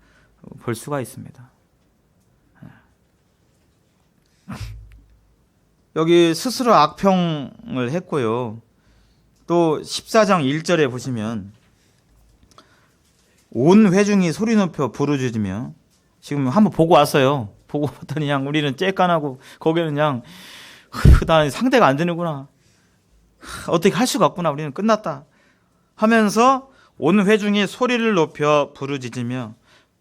볼 수가 있습니다. 여기 스스로 악평을 했고요. 또 14장 1절에 보시면 온 회중이 소리 높여 부르짖으며, 지금 한번 보고 왔어요. 보고 봤더니 그냥 우리는 쬐깐하고 거기는 그냥 나 상대가 안 되는구나, 어떻게 할 수가 없구나, 우리는 끝났다 하면서 온 회중이 소리를 높여 부르짖으며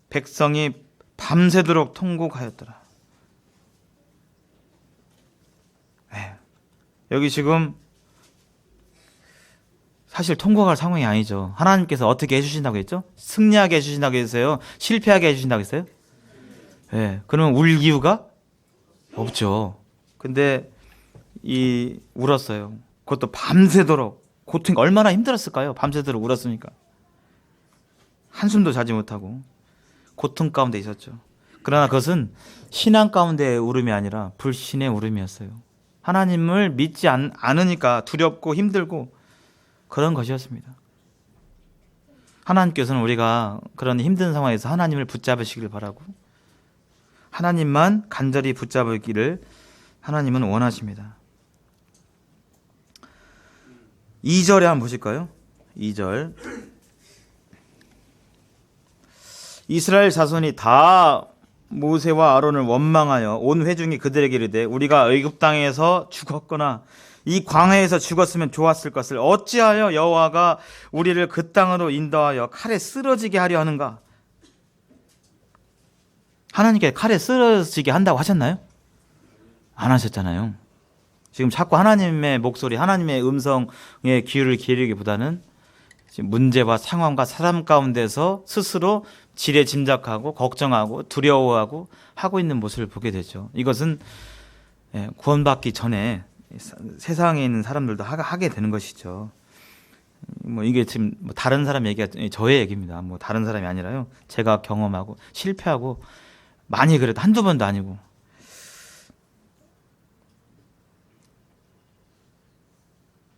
백성이 밤새도록 통곡하였더라. 네. 여기 지금 사실 통곡할 상황이 아니죠. 하나님께서 어떻게 해주신다고 했죠? 승리하게 해주신다고 했어요? 실패하게 해주신다고 했어요? 네. 그러면 울 이유가 없죠. 근데 울었어요. 그것도 밤새도록. 고통이 얼마나 힘들었을까요? 밤새도록 울었으니까. 한숨도 자지 못하고 고통 가운데 있었죠. 그러나 그것은 신앙 가운데의 울음이 아니라 불신의 울음이었어요. 하나님을 믿지 않으니까 두렵고 힘들고 그런 것이었습니다. 하나님께서는 우리가 그런 힘든 상황에서 하나님을 붙잡으시길 바라고 하나님만 간절히 붙잡기를 하나님은 원하십니다. 2절에 한번 보실까요? 2절. 이스라엘 자손이 다 모세와 아론을 원망하여 온 회중이 그들에게 이르되 우리가 애굽 땅에서 죽었거나 이 광야에서 죽었으면 좋았을 것을 어찌하여 여호와가 우리를 그 땅으로 인도하여 칼에 쓰러지게 하려 하는가? 하나님께 칼에 쓰러지게 한다고 하셨나요? 안 하셨잖아요. 지금 자꾸 하나님의 목소리, 하나님의 음성에 귀를 기울이기보다는 지금 문제와 상황과 사람 가운데서 스스로 지레짐작하고 걱정하고 두려워하고 하고 있는 모습을 보게 되죠. 이것은 구원받기 전에 세상에 있는 사람들도 하게 되는 것이죠. 이게 지금 다른 사람 얘기가 저의 얘기입니다. 다른 사람이 아니라요. 제가 경험하고 실패하고 많이 그래도 한두 번도 아니고.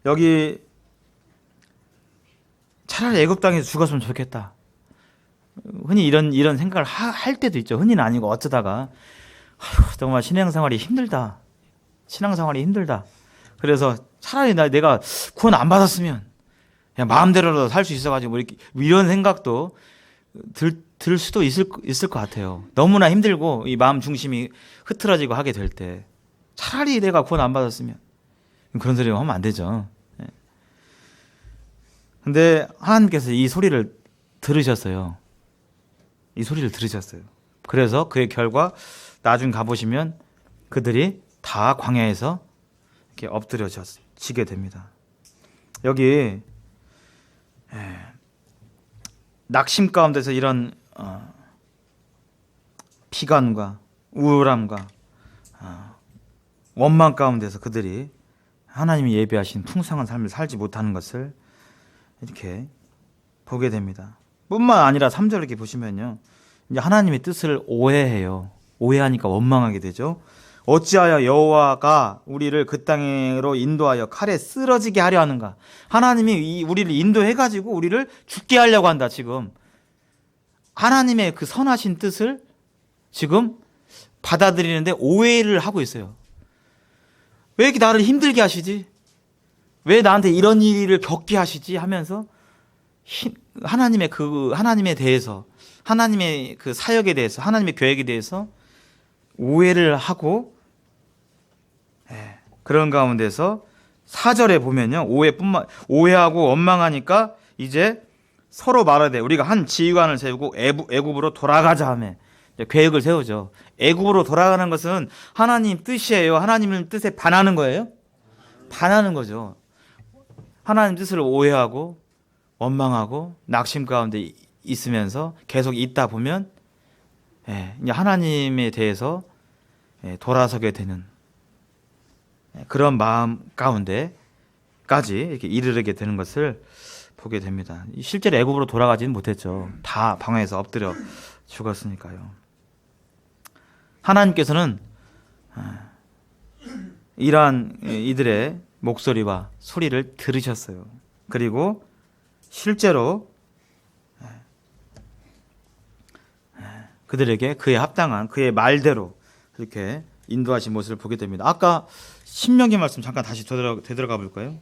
여기 차라리 애굽 땅에서 죽었으면 좋겠다. 흔히 이런 생각을 할 때도 있죠. 흔히는 아니고 어쩌다가 정말 신앙생활이 힘들다. 그래서 차라리 내가 구원 안 받았으면 그냥 마음대로라도 살 수 있어가지고 이런 생각도 들 수도 있을 것 같아요. 너무나 힘들고 이 마음 중심이 흐트러지고 하게 될 때 차라리 내가 구원 안 받았으면, 그런 소리 하면 안 되죠. 근데 하나님께서 이 소리를 들으셨어요. 그래서 그의 결과 나중 가보시면 그들이 다 광야에서 이렇게 엎드려지게 됩니다. 여기 낙심 가운데서 이런 피관과 우울함과 원망 가운데서 그들이 하나님이 예비하신 풍성한 삶을 살지 못하는 것을 이렇게 보게 됩니다. 뿐만 아니라 3절 이렇게 보시면요. 이제 하나님의 뜻을 오해해요. 오해하니까 원망하게 되죠. 어찌하여 여호와가 우리를 그 땅으로 인도하여 칼에 쓰러지게 하려 하는가? 하나님이 우리를 인도해가지고 우리를 죽게 하려고 한다, 지금. 하나님의 그 선하신 뜻을 지금 받아들이는데 오해를 하고 있어요. 왜 이렇게 나를 힘들게 하시지? 왜 나한테 이런 일을 겪게 하시지? 하면서 하나님에 대해서, 하나님의 그 사역에 대해서, 하나님의 계획에 대해서 오해를 하고, 그런 가운데서 4절에 보면요, 오해하고 원망하니까 이제 서로 말하되 우리가 한 지휘관을 세우고 애굽으로 돌아가자 하며 계획을 세우죠. 애굽으로 돌아가는 것은 하나님 뜻이에요. 하나님 뜻에 반하는 거예요? 반하는 거죠. 하나님 뜻을 오해하고 원망하고 낙심 가운데 있으면서 계속 있다 보면 이제 하나님에 대해서 돌아서게 되는 그런 마음 가운데까지 이렇게 이르게 되는 것을 보게 됩니다. 실제로 애굽으로 돌아가지는 못했죠. 다 방황해서 엎드려 죽었으니까요. 하나님께서는 이러한 이들의 목소리와 소리를 들으셨어요. 그리고 실제로 그들에게 그에 합당한 그의 말대로 이렇게 인도하신 모습을 보게 됩니다. 아까 신명기 말씀 잠깐 다시 되돌아가 볼까요?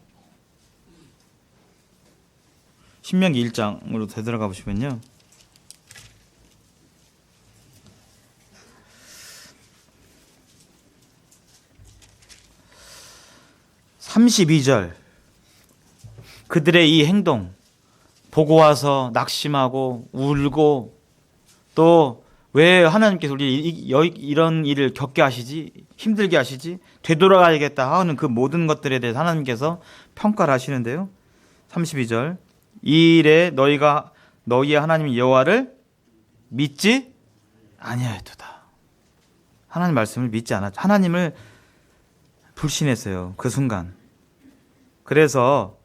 신명기 1장으로 되돌아가 보시면요. 32절 그들의 이 행동 보고 와서 낙심하고 울고 또 왜 하나님께서 우리 이런 일을 겪게 하시지? 힘들게 하시지? 되돌아가야겠다 하는 그 모든 것들에 대해서 하나님께서 평가를 하시는데요. 32절 이 일에 너희가 너희의 하나님 여호와를 믿지 아니하였도다. 하나님 말씀을 믿지 않았죠. 하나님을 불신했어요. 그 순간. 그래서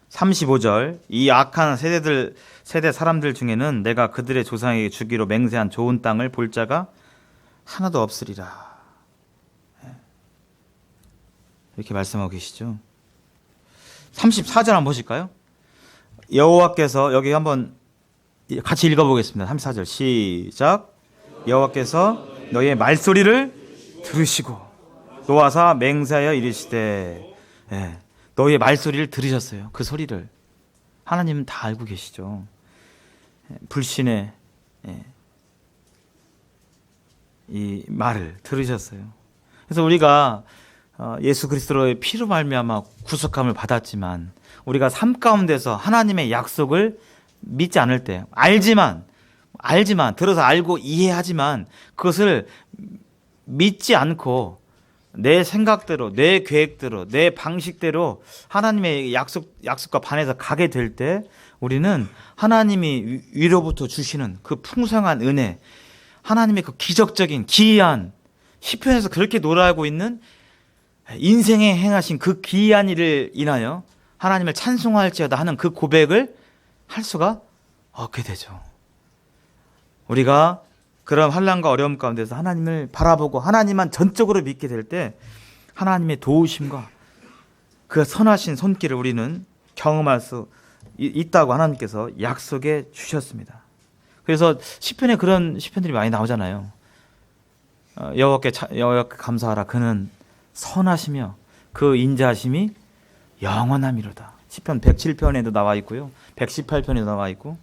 35절 이 악한 세대 사람들 중에는 내가 그들의 조상에게 주기로 맹세한 좋은 땅을 볼 자가 하나도 없으리라. 이렇게 말씀하고 계시죠. 34절 한번 보실까요? 여호와께서 여기 한번 같이 읽어보겠습니다. 34절 시작. 여호와께서 너희의 말소리를 들으시고 노하사 맹세하여 이르시되 너희의 말소리를 들으셨어요. 그 소리를 하나님은 다 알고 계시죠. 불신의 이 말을 들으셨어요. 그래서 우리가 예수 그리스도의 피로 말미암아 구속함을 받았지만 우리가 삶 가운데서 하나님의 약속을 믿지 않을 때 알지만 들어서 알고 이해하지만 그것을 믿지 않고 내 생각대로 내 계획대로 내 방식대로 하나님의 약속과 반해서 가게 될 때 우리는 하나님이 위로부터 주시는 그 풍성한 은혜, 하나님의 그 기적적인 기이한 시편에서 그렇게 노래하고 있는 인생에 행하신 그 기이한 일을 인하여 하나님을 찬송할지어다 하는 그 고백을 할 수가 없게 되죠. 우리가 그런 환난과 어려움 가운데서 하나님을 바라보고 하나님만 전적으로 믿게 될 때 하나님의 도우심과 그 선하신 손길을 우리는 경험할 수 있다고 하나님께서 약속해 주셨습니다. 그래서 시편에 그런 시편들이 많이 나오잖아요. 여호와께 감사하라. 그는 선하시며 그 인자하심이 영원함이로다. 시편 107편에도 나와 있고요. 118편에도 나와 있고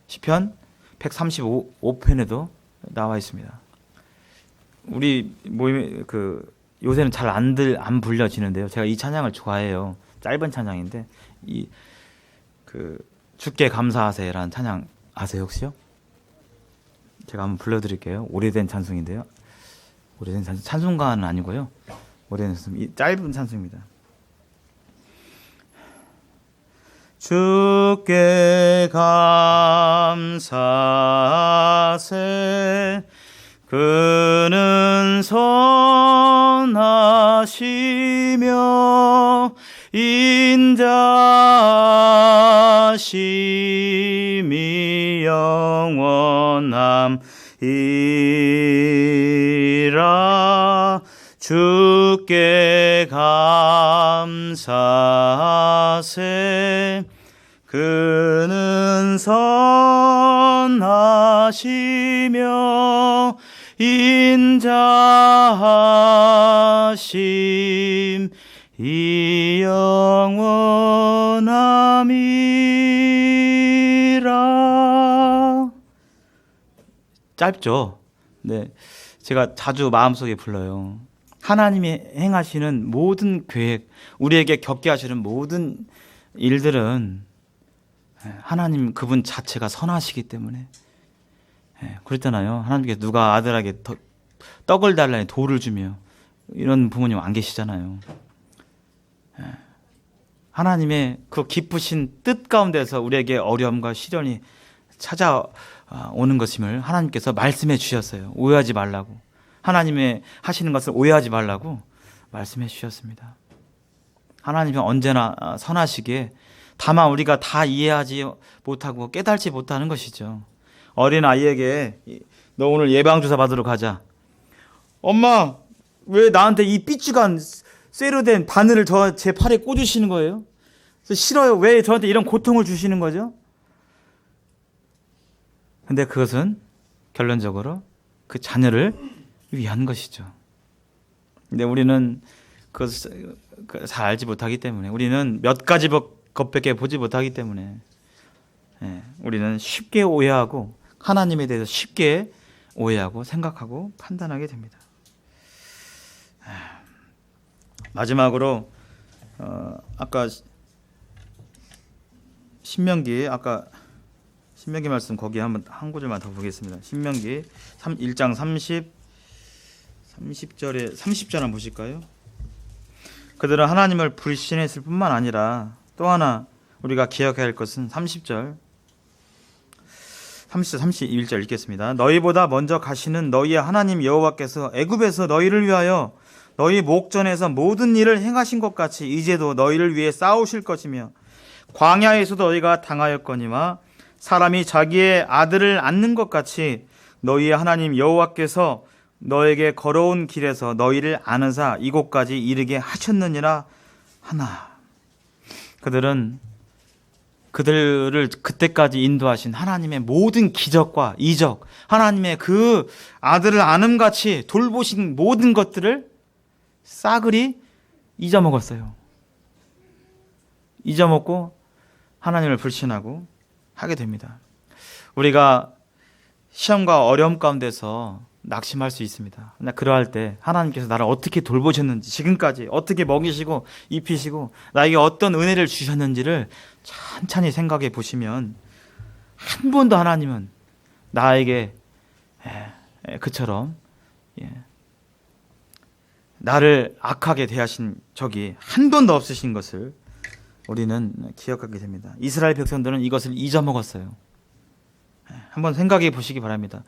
시편 135편에도 나와 있습니다. 우리 모임 요새는 잘 안 불려지는데요. 제가 이 찬양을 좋아해요. 짧은 찬양인데 주께 감사하세요라는 찬양 아세요 혹시요? 제가 한번 불러드릴게요. 오래된 찬송인데요. 오래된 찬송가는 아니고요. 오래된 짧은 찬송입니다. 주께 감사하세 그는 선하시며 인자심이 영원함이라. 주께 감사하세. 그는 선하시며 인자하심 이 영원함이라. 짧죠? 네, 제가 자주 마음속에 불러요. 하나님이 행하시는 모든 계획, 우리에게 겪게 하시는 모든 일들은 하나님 그분 자체가 선하시기 때문에. 그랬잖아요. 하나님께 누가 아들에게 떡을 달라니 돌을 주며, 이런 부모님 안 계시잖아요. 하나님의 그 기쁘신 뜻 가운데서 우리에게 어려움과 시련이 찾아오는 것임을 하나님께서 말씀해 주셨어요. 오해하지 말라고. 하나님의 하시는 것을 오해하지 말라고 말씀해 주셨습니다. 하나님은 언제나 선하시기에 다만 우리가 다 이해하지 못하고 깨달지 못하는 것이죠. 어린 아이에게 너 오늘 예방주사 받으러 가자. 엄마, 왜 나한테 이 삐죽한 쇠로 된 바늘을 제 팔에 꽂으시는 거예요? 그래서 싫어요. 왜 저한테 이런 고통을 주시는 거죠? 근데 그것은 결론적으로 그 자녀를 위한 것이죠. 근데 우리는 그것을 잘 알지 못하기 때문에, 우리는 몇 가지 것밖에 보지 못하기 때문에 우리는 쉽게 오해하고 하나님에 대해서 쉽게 오해하고 생각하고 판단하게 됩니다. 마지막으로 아까 신명기 말씀 거기 한 구절만 더 보겠습니다. 신명기 1장 30절에 30절 한번 보실까요? 그들은 하나님을 불신했을 뿐만 아니라 또 하나 우리가 기억해야 할 것은 30절 31절 읽겠습니다. 너희보다 먼저 가시는 너희의 하나님 여호와께서 애굽에서 너희를 위하여 너희 목전에서 모든 일을 행하신 것 같이 이제도 너희를 위해 싸우실 것이며 광야에서도 너희가 당하였거니와 사람이 자기의 아들을 안는 것 같이 너희의 하나님 여호와께서 너에게 걸어온 길에서 너희를 안으사 이곳까지 이르게 하셨느니라 하나. 그들을 그때까지 인도하신 하나님의 모든 기적과 이적, 하나님의 그 아들을 안음같이 돌보신 모든 것들을 싸그리 잊어먹었어요. 잊어먹고 하나님을 불신하고 하게 됩니다. 우리가 시험과 어려움 가운데서 낙심할 수 있습니다. 그러할 때 하나님께서 나를 어떻게 돌보셨는지, 지금까지 어떻게 먹이시고 입히시고 나에게 어떤 은혜를 주셨는지를 찬찬히 생각해 보시면 한 번도 하나님은 나에게 그처럼 나를 악하게 대하신 적이 한 번도 없으신 것을 우리는 기억하게 됩니다. 이스라엘 백성들은 이것을 잊어먹었어요. 한번 생각해 보시기 바랍니다.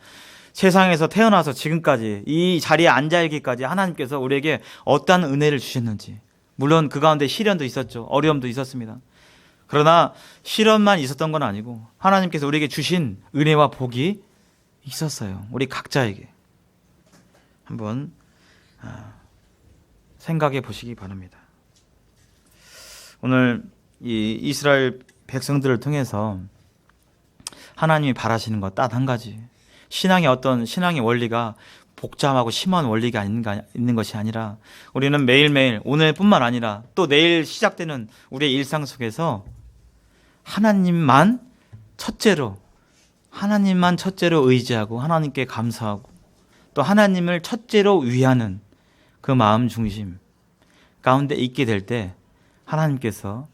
세상에서 태어나서 지금까지 이 자리에 앉아있기까지 하나님께서 우리에게 어떠한 은혜를 주셨는지, 물론 그 가운데 시련도 있었죠. 어려움도 있었습니다. 그러나 시련만 있었던 건 아니고 하나님께서 우리에게 주신 은혜와 복이 있었어요. 우리 각자에게. 한번 생각해 보시기 바랍니다. 오늘 이 이스라엘 백성들을 통해서 하나님이 바라시는 것 딱 한 가지. 신앙의 원리가 복잡하고 심한 원리가 있는 것이 아니라 우리는 매일매일 오늘뿐만 아니라 또 내일 시작되는 우리의 일상 속에서 하나님만 첫째로 의지하고 하나님께 감사하고 또 하나님을 첫째로 위하는 그 마음 중심 가운데 있게 될 때 하나님께서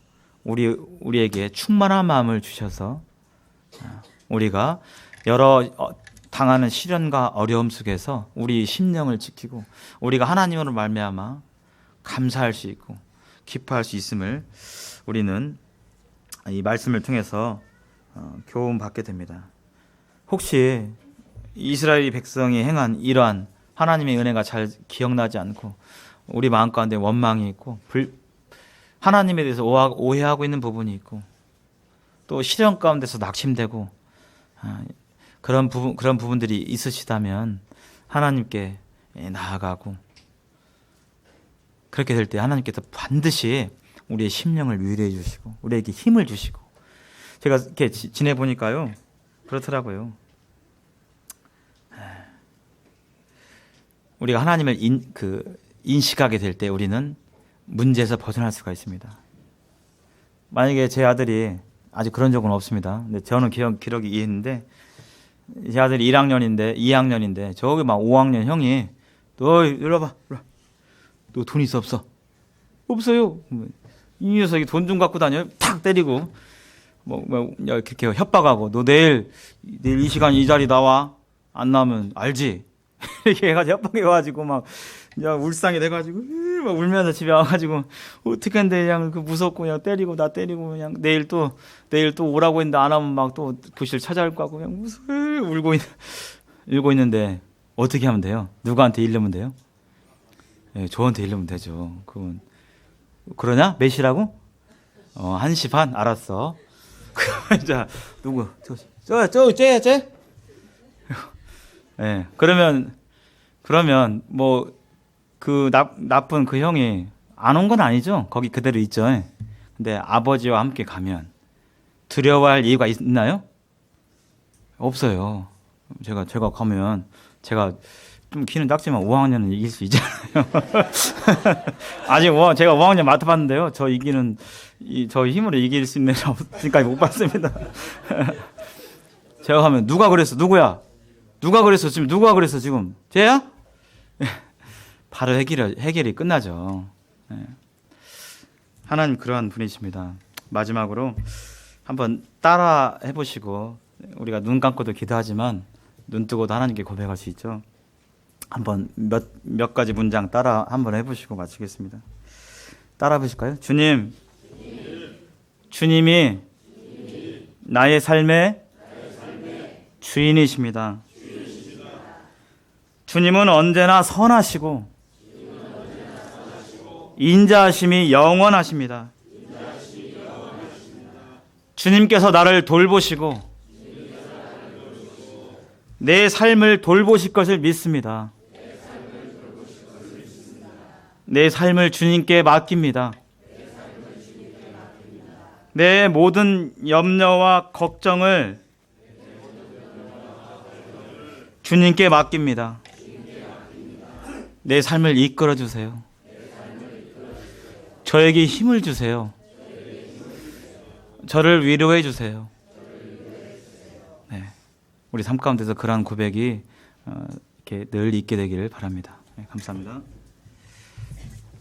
우리에게 충만한 마음을 주셔서 우리가 여러 당하는 시련과 어려움 속에서 우리 심령을 지키고 우리가 하나님으로 말미암아 감사할 수 있고 기뻐할 수 있음을 우리는 이 말씀을 통해서 교훈받게 됩니다. 혹시 이스라엘 백성이 행한 이러한 하나님의 은혜가 잘 기억나지 않고 우리 마음 가운데 원망이 있고 하나님에 대해서 오해하고 있는 부분이 있고 또 시련 가운데서 낙심되고 그런 부분들이 있으시다면 하나님께 나아가고 그렇게 될 때 하나님께서 반드시 우리의 심령을 위로해 주시고 우리에게 힘을 주시고 제가 이렇게 지내보니까요 그렇더라고요. 우리가 하나님을 인식하게 될 때 우리는 문제에서 벗어날 수가 있습니다. 만약에 제 아들이 아직 그런 적은 없습니다. 근데 저는 기록이 있는데 제 아들이 1학년인데 2학년인데 저기 막 5학년 형이 너 이리 와봐. 너 돈 있어 없어? 없어요. 이 녀석이 돈 좀 갖고 다녀. 탁 때리고 이렇게 협박하고 너 내일 이 시간 이 자리 나와. 안 나오면 알지? 이렇게 해가지고 협박해가지고 막 울상이 돼가지고 막 울면서 집에 와가지고 어떻게 했는데 그냥 무섭고 그냥 때리고 나 때리고 그냥 내일 또 오라고 했는데 안 하면 막 또 교실 찾아올 거고 그냥 울고 있는데 어떻게 하면 돼요? 누구한테 일르면 돼요? 네, 저한테 일르면 되죠. 그건 그러냐? 몇 시라고? 1시 반? 알았어. 자 누구? 쟤? 네, 그러면 뭐 그 나쁜 그 형이 안 온 건 아니죠. 거기 그대로 있죠. 근데 아버지와 함께 가면 두려워할 이유가 있나요? 없어요. 제가 가면 제가 좀 키는 작지만 5학년은 이길 수 있잖아요. 아직 제가 5학년 맡아봤는데요. 저 힘으로 이길 수 있는 애는 지금까지 못 봤습니다. 제가 가면 누가 그랬어? 누구야? 누가 그랬어? 지금 쟤야? 바로 해결이 끝나죠. 하나님 그러한 분이십니다. 마지막으로 한번 따라 해보시고 우리가 눈 감고도 기도하지만 눈 뜨고도 하나님께 고백할 수 있죠. 한번 몇 가지 문장 따라 한번 해보시고 마치겠습니다. 따라 보실까요? 주님이 나의 삶의 주인이십니다. 주님은 언제나 선하시고 인자하심이 영원하십니다. 주님께서 나를 돌보시고 내 삶을 돌보실 것을 믿습니다. 내 삶을 주님께 맡깁니다. 내 모든 염려와 걱정을 주님께 맡깁니다. 내 삶을 이끌어 주세요. 저에게 힘을 주세요. 저를 위로해 주세요. 네, 우리 삶 가운데서 그러한 고백이 이렇게 늘 있게 되기를 바랍니다. 네, 감사합니다.